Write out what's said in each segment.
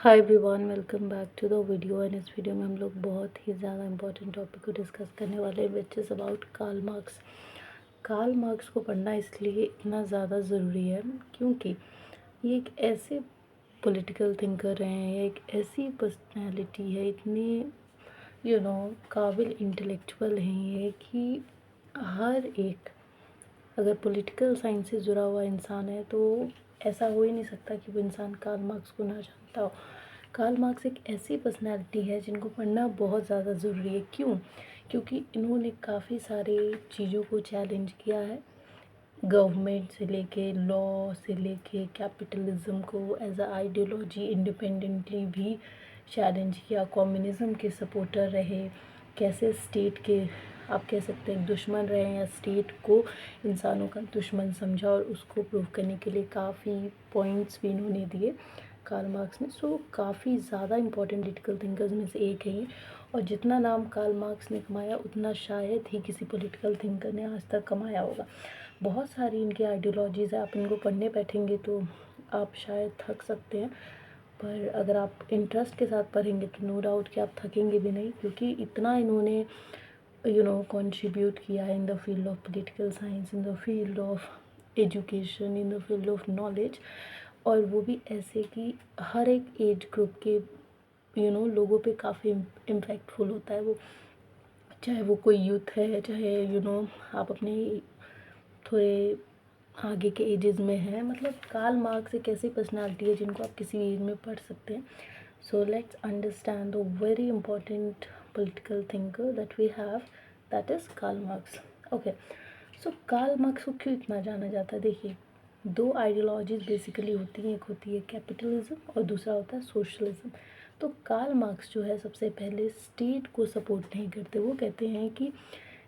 Hi everyone, welcome back to the video. And इस video में हम लोग बहुत ही ज़्यादा इंपॉर्टेंट टॉपिक को डिस्कस करने वाले हैं, which is about Karl Marx. Karl Marx को पढ़ना इसलिए इतना ज़्यादा ज़रूरी है क्योंकि ये एक ऐसे पॉलिटिकल थिंकर हैं, एक ऐसी पर्सनैलिटी है, इतनी काबिल इंटेलेक्चुअल हैं ये कि हर एक अगर पॉलिटिकल साइंस से जुड़ा हुआ इंसान है तो ऐसा हो ही नहीं सकता कि वो इंसान कार्ल मार्क्स को ना जानता हो। कार्ल मार्क्स एक ऐसी पर्सनैलिटी है जिनको पढ़ना बहुत ज़्यादा ज़रूरी है। क्यों? क्योंकि इन्होंने काफ़ी सारे चीज़ों को चैलेंज किया है, गवर्नमेंट से लेके लॉ से लेके कैपिटलिज्म को एज अ आइडियोलॉजी इंडिपेंडेंटली भी चैलेंज किया। कम्युनिज्म के सपोर्टर रहे, कैसे स्टेट के आप कह सकते हैं दुश्मन रहे या स्टेट को इंसानों का दुश्मन समझा, और उसको प्रूव करने के लिए काफ़ी पॉइंट्स भी इन्होंने दिए कार्ल मार्क्स ने। सो काफ़ी ज़्यादा इंपॉर्टेंट पॉलिटिकल थिंकर्स में से एक है ये, और जितना नाम कार्ल मार्क्स ने कमाया उतना शायद ही किसी पॉलिटिकल थिंकर ने आज तक कमाया होगा। बहुत सारी इनकी आइडियोलॉजीज़ है, आप इनको पढ़ने बैठेंगे तो आप शायद थक सकते हैं, पर अगर आप इंटरेस्ट के साथ पढ़ेंगे तो नो डाउट कि आप थकेंगे भी नहीं, क्योंकि इतना इन्होंने कंट्रीब्यूट किया है in the field of political science, in the field of education, in the field of knowledge. और वो भी ऐसे कि हर एक एज ग्रुप के लोगों पे काफ़ी इम्पैक्टफुल होता है वो, चाहे वो कोई यूथ है, चाहे आप अपने थोड़े आगे के एजेस में हैं। मतलब कार्ल मार्क्स एक ऐसी पर्सनालिटी है जिनको आप किसी एज में पढ़ सकते हैं। So let's understand the very important political thinker that we have, that is Karl Marx. Okay, so Karl Marx को क्यों इतना जाना जाता है? देखिए, दो आइडियोलॉजीज बेसिकली होती हैं, एक होती है कैपिटलिज्म और दूसरा होता है सोशलिज्म। तो कार्ल मार्क्स जो है सबसे पहले स्टेट को सपोर्ट नहीं करते। वो कहते हैं कि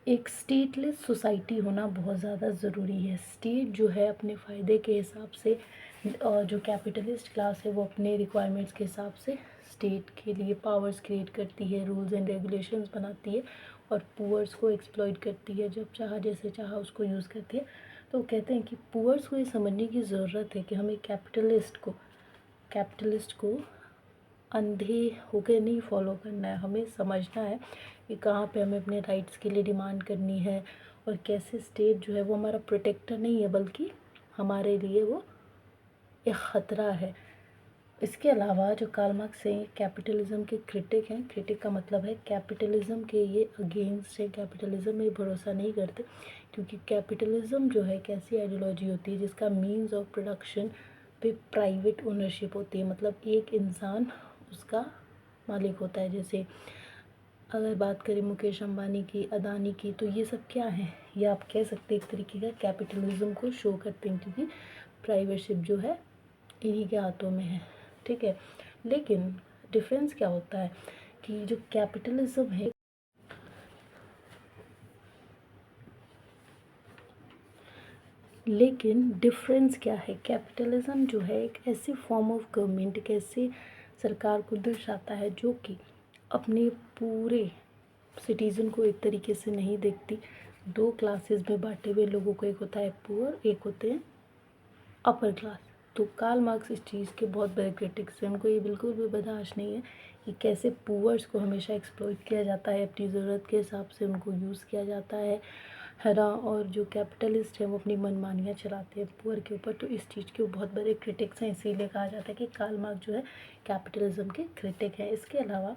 एक स्टेटलेस सोसाइटी होना बहुत ज़्यादा ज़रूरी है। स्टेट जो है अपने फ़ायदे के हिसाब से, और जो कैपिटलिस्ट क्लास है वो अपने रिक्वायरमेंट्स के हिसाब से स्टेट के लिए पावर्स क्रिएट करती है, रूल्स एंड रेगुलेशंस बनाती है, और पुअर्स को एक्सप्लॉइट करती है, जब चाहा जैसे चाहा उसको यूज़ करती है। तो कहते हैं कि पुअर्स को ये समझने की ज़रूरत है कि हमें कैपिटलिस्ट को अंधे होकर नहीं फॉलो करना है। हमें समझना है कि कहाँ पे हमें अपने राइट्स के लिए डिमांड करनी है, और कैसे स्टेट जो है वो हमारा प्रोटेक्टर नहीं है बल्कि हमारे लिए वो एक ख़तरा है। इसके अलावा जो कार्ल मार्क्स हैं कैपिटलिज्म के क्रिटिक हैं। क्रिटिक का मतलब है कैपिटलिज्म के ये अगेंस्ट है, कैपिटलिज्म में भरोसा नहीं करते, क्योंकि कैपिटलिज्म जो है एक ऐसी आइडियोलॉजी होती है जिसका मीन्स ऑफ प्रोडक्शन पे प्राइवेट ओनरशिप होती है। मतलब एक इंसान उसका मालिक होता है। जैसे अगर बात करें मुकेश अंबानी की, अदानी की, तो ये सब क्या है, ये आप कह सकते हैं एक तरीके का कैपिटलिज्म को शो करते हैं, क्योंकि प्राइवेटशिप जो है इन्हीं के हाथों में है। ठीक है, लेकिन डिफरेंस क्या होता है कि जो कैपिटलिज्म है, लेकिन डिफरेंस क्या है, कैपिटलिज्म जो है एक ऐसी फॉर्म ऑफ गवर्नमेंट, एक ऐसी सरकार को दर्शाता है जो कि अपने पूरे सिटीज़न को एक तरीके से नहीं देखती। दो क्लासेस में बांटे हुए लोगों को, एक होता है पुअर, एक होते हैं अपर क्लास। तो कार्ल मार्क्स इस चीज़ के बहुत बड़े क्रिटिक्स हैं। उनको ये बिल्कुल भी बर्दाश्त नहीं है कि कैसे पुअर्स को हमेशा एक्सप्लॉइट किया जाता है, अपनी ज़रूरत के हिसाब से उनको यूज़ किया जाता है ना। और जो कैपिटलिस्ट हैं वो अपनी मनमानियाँ चलाते हैं पुअर के ऊपर। तो इस चीज़ के वो बहुत बड़े क्रिटिक्स हैं, इसीलिए कहा जाता है कि कार्ल मार्क्स जो है कैपिटलिज्म के क्रिटिक हैं। इसके अलावा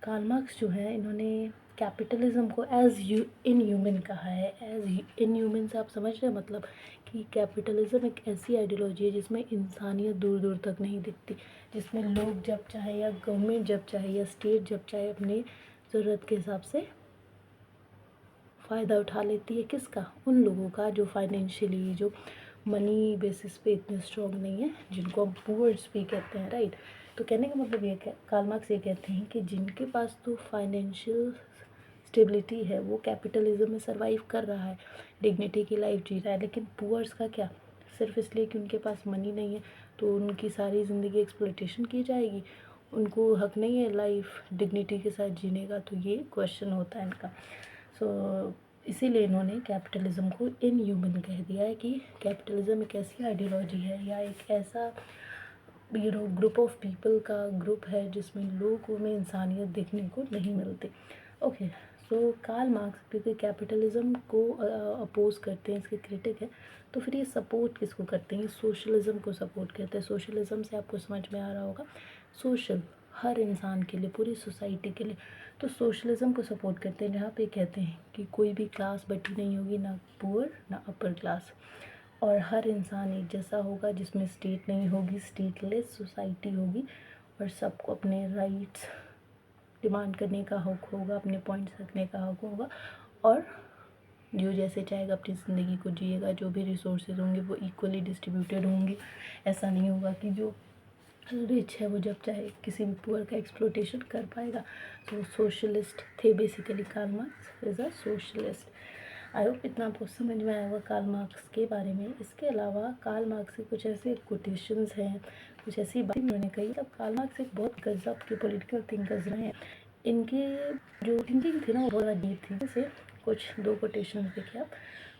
कार्ल मार्क्स जो है इन्होंने कैपिटलिज्म को एज इन ह्यूमन कहा है। एज इन ह्यूमन से आप समझ रहे हैं मतलब कि कैपिटलिज्म एक ऐसी आइडियोलॉजी है जिसमें इंसानियत दूर दूर तक नहीं दिखती, जिसमें लोग जब चाहे या गवर्नमेंट जब चाहे या स्टेट जब चाहे अपनी ज़रूरत के हिसाब से फ़ायदा उठा लेती है। किसका? उन लोगों का जो फाइनेंशियली, जो मनी बेसिस पे इतने स्ट्रॉन्ग नहीं है, जिनको हम पुअर्स भी कहते हैं, राइट। तो कहने का मतलब ये कार्ल मार्क्स ये कहते हैं कि जिनके पास तो फाइनेंशियल स्टेबिलिटी है वो कैपिटलिज्म में सरवाइव कर रहा है, डिग्निटी की लाइफ जी रहा है, लेकिन पुअर्स का क्या? सिर्फ इसलिए कि उनके पास मनी नहीं है तो उनकी सारी ज़िंदगी एक्सप्लॉइटेशन की जाएगी, उनको हक नहीं है लाइफ डिग्निटी के साथ जीने का। तो ये क्वेश्चन होता है इनका। सो इसीलिए इन्होंने कैपिटलिज्म को इनह्यूमन कह दिया है कि कैपिटलिज्म एक ऐसी आइडियोलॉजी है या एक ऐसा ग्रुप ऑफ पीपल का ग्रुप है जिसमें लोगों में इंसानियत देखने को नहीं मिलती। ओके, सो कार्ल मार्क्स क्योंकि कैपिटलिज्म को अपोज करते हैं, इसके क्रिटिक है, तो फिर ये सपोर्ट किसको करते हैं? ये सोशलिज्म को सपोर्ट करते हैं। सोशलिज्म से आपको समझ में आ रहा होगा, सोशल, हर इंसान के लिए, पूरी सोसाइटी के लिए। तो सोशलिज्म को सपोर्ट करते हैं जहाँ पे कहते हैं कि कोई भी क्लास बटी नहीं होगी, ना पुअर ना अपर क्लास, और हर इंसान एक जैसा होगा, जिसमें स्टेट नहीं होगी, स्टेटलेस सोसाइटी होगी, और सबको अपने राइट्स डिमांड करने का हक होगा, अपने पॉइंट्स रखने का हक होगा, और जो जैसे चाहेगा अपनी ज़िंदगी को जिएगा। जो भी रिसोर्सेज होंगे वो इक्वली डिस्ट्रीब्यूटेड होंगे। ऐसा नहीं होगा कि जो रिच है वो जब चाहे किसी भी पुअर का एक्सप्लोटेशन कर पाएगा। तो सोशलिस्ट थे basically, Karl Marx is a socialist. I hope इतना आपको समझ में आएगा कार्ल मार्क्स के बारे में। इसके अलावा कार्ल मार्क्स के कुछ ऐसे कोटेशंस हैं, कुछ ऐसी बातें उन्होंने कही। तब कार्ल मार्क्स एक बहुत गजब के पॉलिटिकल थिंकर्स रहे हैं। इनके जो थिंकिंग थी ना वो बहुत डीप थी। जैसे कुछ दो कोटेशंस देखिए आप।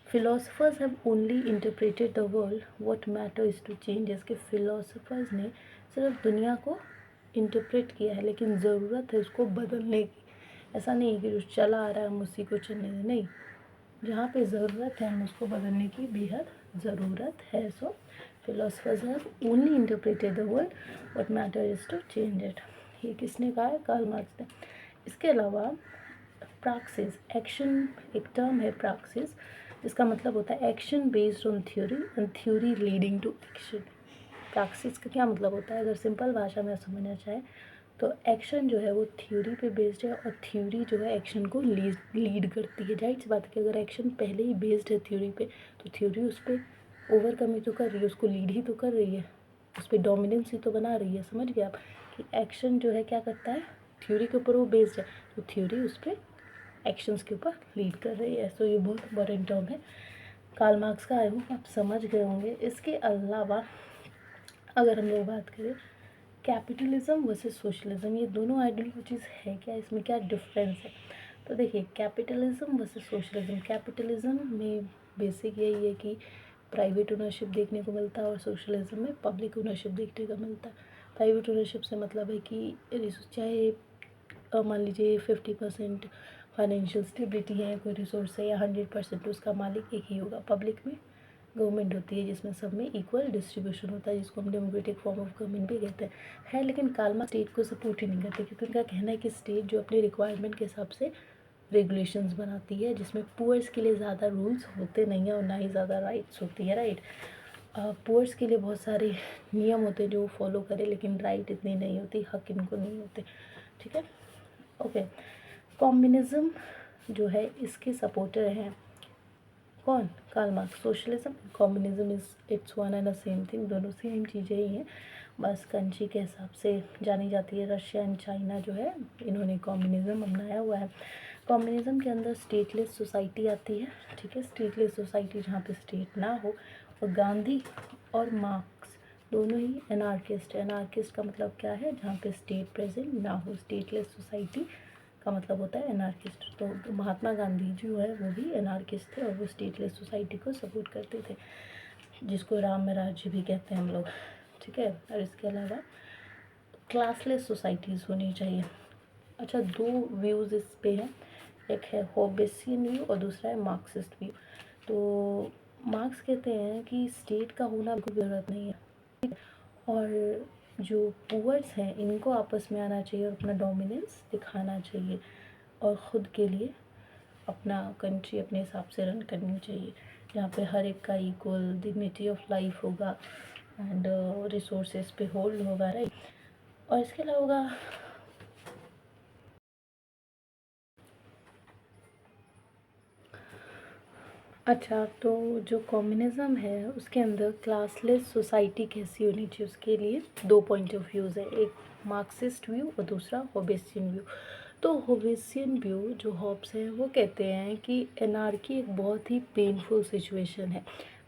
Philosophers have only interpreted the world, what matter is to change. इसके फिलोसफर्स ने सिर्फ दुनिया को इंटरप्रेट किया है, लेकिन ज़रूरत है उसको बदलने की। ऐसा नहीं है कि जो चला आ रहा है हम उसी को चलने दें, नहीं, जहाँ पे ज़रूरत है हम उसको बदलने की बेहद ज़रूरत है। So philosophers have only interpreted the world, what matter is to change it. ये किसने कहा है? कार्ल मार्क्स ने। इसके अलावा प्राक्सिस, एक्शन एक टर्म है प्राक्सिस, जिसका मतलब होता है action based on theory and theory leading to action. Praxis का क्या मतलब होता है? अगर सिंपल भाषा में समझना चाहें तो एक्शन जो है वो थ्योरी पे बेस्ड है, और थ्योरी जो है एक्शन को लीड करती है। जाहिर सी बात है कि अगर एक्शन पहले ही बेस्ड है थ्योरी पे, तो थ्योरी उस पर ओवरकम ही तो कर रही है, उसको लीड ही तो कर रही है, उस पर डोमिनेंस ही तो बना रही है। समझ गए आप कि एक्शन जो है क्या करता है? थ्योरी के ऊपर वो बेस्ड है, तो थ्योरी उस पर एक्शंस के ऊपर लीड कर रही है। सो ये बहुत इंपॉर्टेंट टर्म है कार्ल मार्क्स का। आई होप आप समझ गए होंगे। इसके अलावा अगर हम लोग बात करें कैपिटलिज्म वर्सेस सोशलिज्म, ये दोनों आइडियोलॉजीज़ है क्या, इसमें क्या डिफरेंस है? तो देखिए, कैपिटलिज्म वर्सेस सोशलिज्म, कैपिटलिज्म में बेसिक यही है कि प्राइवेट ओनरशिप देखने को मिलता है, और सोशलिज्म में पब्लिक ओनरशिप देखने को मिलता है। प्राइवेट ओनरशिप से मतलब है कि चाहे मान लीजिए 50% फाइनेंशियल स्टेबिलिटी है, कोई रिसोर्स है, या 100% उसका मालिक एक ही होगा। पब्लिक में गवर्नमेंट होती है जिसमें सब में इक्वल डिस्ट्रीब्यूशन होता है, जिसको हम डेमोक्रेटिक फॉर्म ऑफ गवर्नमेंट भी कहते हैं। है, लेकिन कार्ल मार्क्स स्टेट को सपोर्ट ही नहीं करते, क्योंकि उनका कहना है कि स्टेट जो अपने रिक्वायरमेंट के हिसाब से रेगुलेशंस बनाती है, जिसमें पुअर्स के लिए ज़्यादा रूल्स होते नहीं हैं और ना ही ज़्यादा राइट्स होती है। राइट, पुअर्स के लिए बहुत सारे नियम होते हैं जो वो फॉलो करें, लेकिन राइट इतनी नहीं होती, हक इनको नहीं होते। ठीक है, ओके। कम्युनिज्म जो है इसके सपोर्टर हैं कौन? Karl Marx. Socialism, communism is it's one and the same thing, दोनों सेम चीज़ें ही हैं, बस कंट्री के हिसाब से जानी जाती है। रशिया एंड चाइना जो है इन्होंने कम्युनिज्म अपनाया हुआ है। कम्युनिज्म के अंदर स्टेटलेस सोसाइटी आती है। ठीक है, स्टेटलेस सोसाइटी जहाँ पे स्टेट ना हो, और गांधी और मार्क्स दोनों ही एनार्किस्ट है। एनार्किस्ट का मतलब क्या है? जहाँ पे स्टेट प्रेजेंट ना हो। स्टेटलेस सोसाइटी का मतलब होता है एनार्किस्ट। तो महात्मा गांधी जो है वो भी एनार्किस्ट थे, और वो स्टेटलेस सोसाइटी को सपोर्ट करते थे, जिसको राम राज्य भी कहते हैं हम लोग। ठीक है, और इसके अलावा क्लासलेस सोसाइटीज़ होनी चाहिए। अच्छा, दो व्यूज़ इस पे हैं, एक है होबेसियन व्यू और दूसरा है मार्क्सिस्ट व्यू। तो मार्क्स कहते हैं कि स्टेट का होना बिल्कुल ज़रूरत नहीं है, और जो पुअर्स हैं इनको आपस में आना चाहिए और अपना डोमिनेंस दिखाना चाहिए, और ख़ुद के लिए अपना कंट्री अपने हिसाब से रन करनी चाहिए, जहाँ पे हर एक का इक्वल डिग्निटी ऑफ लाइफ होगा एंड रिसोर्सेज पे होल्ड होगा। राइट, और इसके अलावा अच्छा, तो जो कम्युनिज़्म है उसके अंदर क्लासलेस सोसाइटी कैसी होनी चाहिए, उसके लिए दो पॉइंट ऑफ व्यूज़ है, एक मार्क्सिस्ट व्यू और दूसरा होबेसियन व्यू। तो होबेसियन व्यू जो हॉब्स हैं वो कहते हैं कि एनार्की एक बहुत ही पेनफुल सिचुएशन है,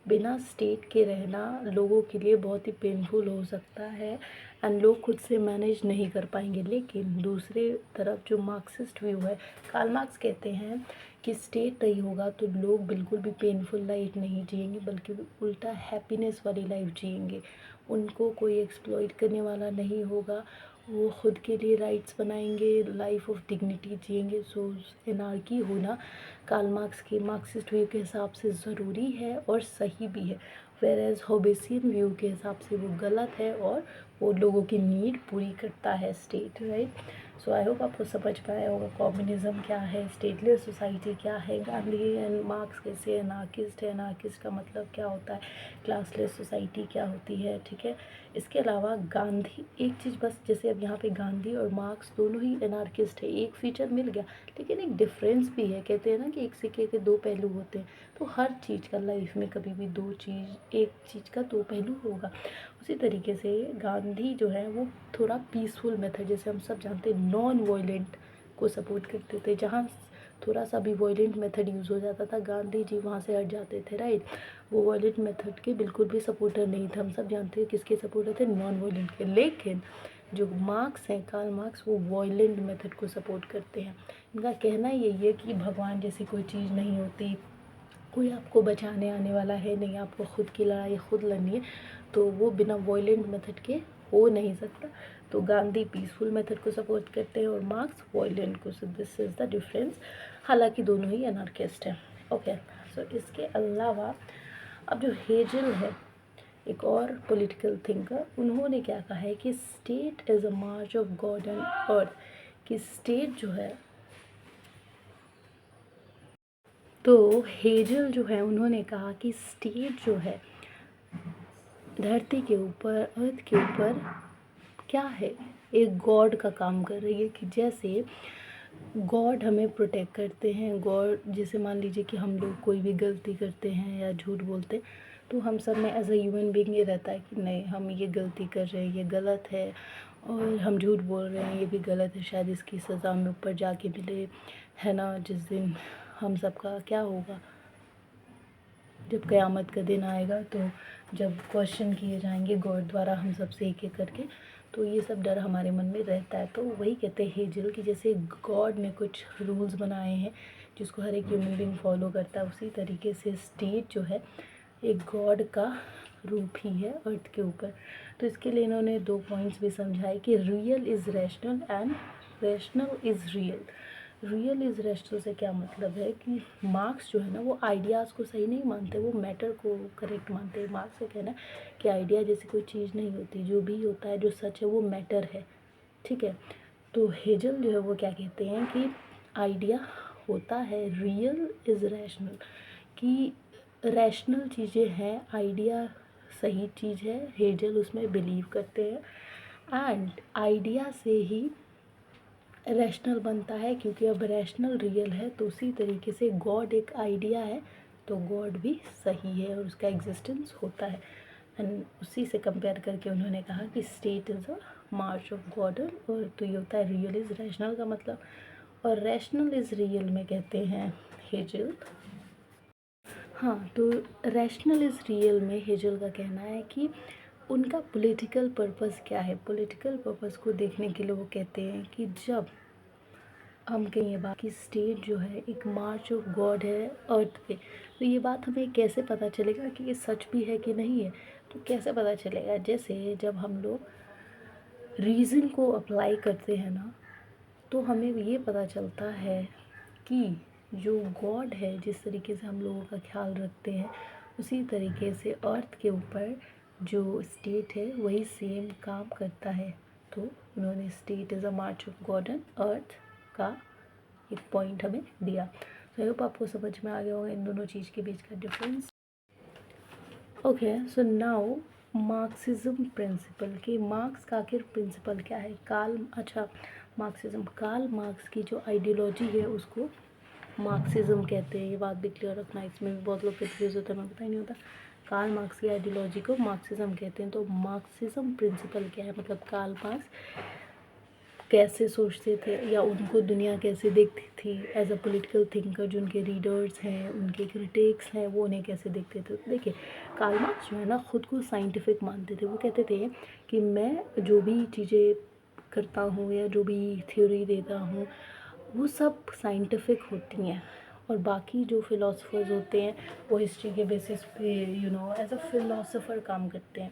बिना स्टेट के रहना लोगों के लिए बहुत ही पेनफुल हो सकता है, एंड लोग खुद से मैनेज नहीं कर पाएंगे। लेकिन दूसरे तरफ जो मार्क्सिस्ट व्यू है, कार्ल मार्क्स कहते हैं कि स्टेट नहीं होगा तो लोग बिल्कुल भी पेनफुल लाइफ नहीं जिएंगे, बल्कि उल्टा हैप्पीनेस वाली लाइफ जिएंगे। उनको कोई एक्सप्लॉइट करने वाला नहीं होगा, वो खुद के लिए राइट्स बनाएंगे, लाइफ ऑफ डिग्निटी जिएंगे। सो एनार्की होना कार्ल मार्क्स के मार्क्सिस्ट व्यू के हिसाब से ज़रूरी है और सही भी है, वेर एज होबेसियन व्यू के हिसाब से वो गलत है और वो लोगों की नीड पूरी करता है state, right. So I hope आपको समझ में आया होगा कम्युनिज्म क्या है, स्टेटलेस सोसाइटी क्या है, गांधी एंड मार्क्स कैसे एनार्किस्ट है, एनार्किस्ट का मतलब क्या होता है, क्लासलेस सोसाइटी क्या होती है, ठीक है। इसके अलावा गांधी, एक चीज़ बस, जैसे अब यहाँ पे गांधी और मार्क्स दोनों ही एनार्किस्ट है, एक फीचर मिल गया, लेकिन एक डिफरेंस भी है। कहते हैं ना कि एक सिक्के के दो पहलू होते हैं, तो हर चीज़ का लाइफ में कभी भी एक चीज़ का दो पहलू होगा। उसी तरीके से गांधी जो है वो थोड़ा पीसफुल मेथड, जैसे हम सब जानते हैं, नॉन वायलेंट को सपोर्ट करते थे। जहाँ थोड़ा सा भी वायलेंट मेथड यूज़ हो जाता था, गांधी जी वहाँ से हट जाते थे, राइट। वो वायलेंट मेथड के बिल्कुल भी सपोर्टर नहीं थे। हम सब जानते हैं किसके सपोर्टर थे, नॉन वायलेंट के। लेकिन जो मार्क्स हैं, कार्ल मार्क्स, वो वायलेंट मेथड को सपोर्ट करते हैं। इनका कहना यही है कि भगवान जैसी कोई चीज़ नहीं होती, कोई आपको बचाने आने वाला है नहीं, आपको खुद की लड़ाई खुद लड़नी है, तो वो बिना वायलेंट मेथड के हो नहीं सकता। तो गांधी पीसफुल मेथड को सपोर्ट करते हैं और मार्क्स वायलेंट को। So this is the difference, हालांकि दोनों ही एनार्किस्ट हैं, ओके। सो इसके अलावा अब जो हेजल है, एक और पॉलिटिकल थिंकर, उन्होंने क्या कहा है कि state is a March of God and earth, कि स्टेट जो है, तो हेजल जो है उन्होंने कहा कि स्टेट जो है धरती के ऊपर, अर्थ के ऊपर क्या है, एक गॉड का काम कर रही है। कि जैसे गॉड हमें प्रोटेक्ट करते हैं, गॉड जैसे मान लीजिए कि हम लोग कोई भी गलती करते हैं या झूठ बोलते हैं, तो हम सब में एज अ ह्यूमन बीइंग ये रहता है कि नहीं, हम ये गलती कर रहे हैं, ये गलत है, और हम झूठ बोल रहे हैं, ये भी गलत है, शायद इसकी सज़ा हमें ऊपर जाके मिले, है ना। जिस दिन हम सबका क्या होगा, जब क़यामत का दिन आएगा, तो जब क्वेश्चन किए जाएंगे गॉड द्वारा हम सबसे एक एक करके, तो ये सब डर हमारे मन में रहता है। तो वही कहते हैं हेजल कि जैसे गॉड ने कुछ रूल्स बनाए हैं जिसको हर एक ह्यूमन बीइंग फॉलो करता है, उसी तरीके से स्टेट जो है एक गॉड का रूप ही है अर्थ के ऊपर। तो इसके लिए इन्होंने दो पॉइंट्स भी समझाए कि real is rational and rational is real. Real is rational से क्या मतलब है कि मार्क्स जो है ना वो आइडियाज़ को सही नहीं मानते, वो मैटर को करेक्ट मानते हैं। मार्क्स का कहना है कि आइडिया जैसी कोई चीज़ नहीं होती, जो भी होता है, जो सच है, वो मैटर है, ठीक है। तो हेजल जो है वो क्या कहते हैं कि आइडिया होता है, रियल इज़ रैशनल, कि रैशनल चीज़ें हैं, आइडिया सही चीज़ है, हेजल उसमें बिलीव करते हैं। एंड आइडिया से ही रैशनल बनता है, क्योंकि अब रैशनल रियल है, तो उसी तरीके से गॉड एक आइडिया है, तो गॉड भी सही है और उसका एग्जिस्टेंस होता है। एंड उसी से कंपेयर करके उन्होंने कहा कि state is a March of God, और तो ये होता है रियल इज़ रैशनल का मतलब, और रैशनल इज़ रियल में कहते हैं हेजल। हाँ, तो रैशनल इज़ रियल में हेजल का कहना है कि उनका पॉलिटिकल पर्पस क्या है। पॉलिटिकल पर्पस को देखने के लिए वो कहते हैं कि जब हम कहें ये बात कि स्टेट जो है एक मार्च ऑफ गॉड है अर्थ पे, तो ये बात हमें कैसे पता चलेगा कि ये सच भी है कि नहीं है। तो कैसे पता चलेगा, जैसे जब हम लोग रीज़न को अप्लाई करते हैं ना, तो हमें ये पता चलता है कि जो गॉड है, जिस तरीके से हम लोगों का ख्याल रखते हैं, उसी तरीके से अर्थ के ऊपर जो स्टेट है वही सेम काम करता है। तो उन्होंने state is a March of God and earth का एक पॉइंट हमें दिया। तो आई होप आपको समझ में आ गया होगा इन दोनों चीज़ के बीच का difference. Okay, so now Marxism principle, कि मार्क्स का आखिर प्रिंसिपल क्या है। मार्क्सिज्म, कार्ल मार्क्स की जो आइडियोलॉजी है उसको मार्क्सिज्म कहते हैं। ये बात भी क्लियर रखना, इसमें भी बहुत लोग कन्फ्यूज होता है, मैं पता ही नहीं होता। कार्ल मार्क्स की आइडियोलॉजी को मार्क्सिज्म कहते हैं। तो मार्क्सिज्म प्रिंसिपल क्या है, मतलब कार्ल मार्क्स कैसे सोचते थे या उनको दुनिया कैसे देखती थी एज अ पॉलिटिकल थिंकर, जो उनके रीडर्स हैं, उनके क्रिटिक्स हैं, वो उन्हें कैसे देखते थे। तो देखिए कार्ल मार्क्स जो है ना खुद को साइंटिफिक मानते थे। वो कहते थे कि मैं जो भी चीज़ें करता हूँ या जो भी थ्योरी देता हूँ वो सब साइंटिफिक होती हैं, और बाकी जो फिलोसफर्स होते हैं वो हिस्ट्री के बेसिस पे एज अ फिलोसोफर काम करते हैं।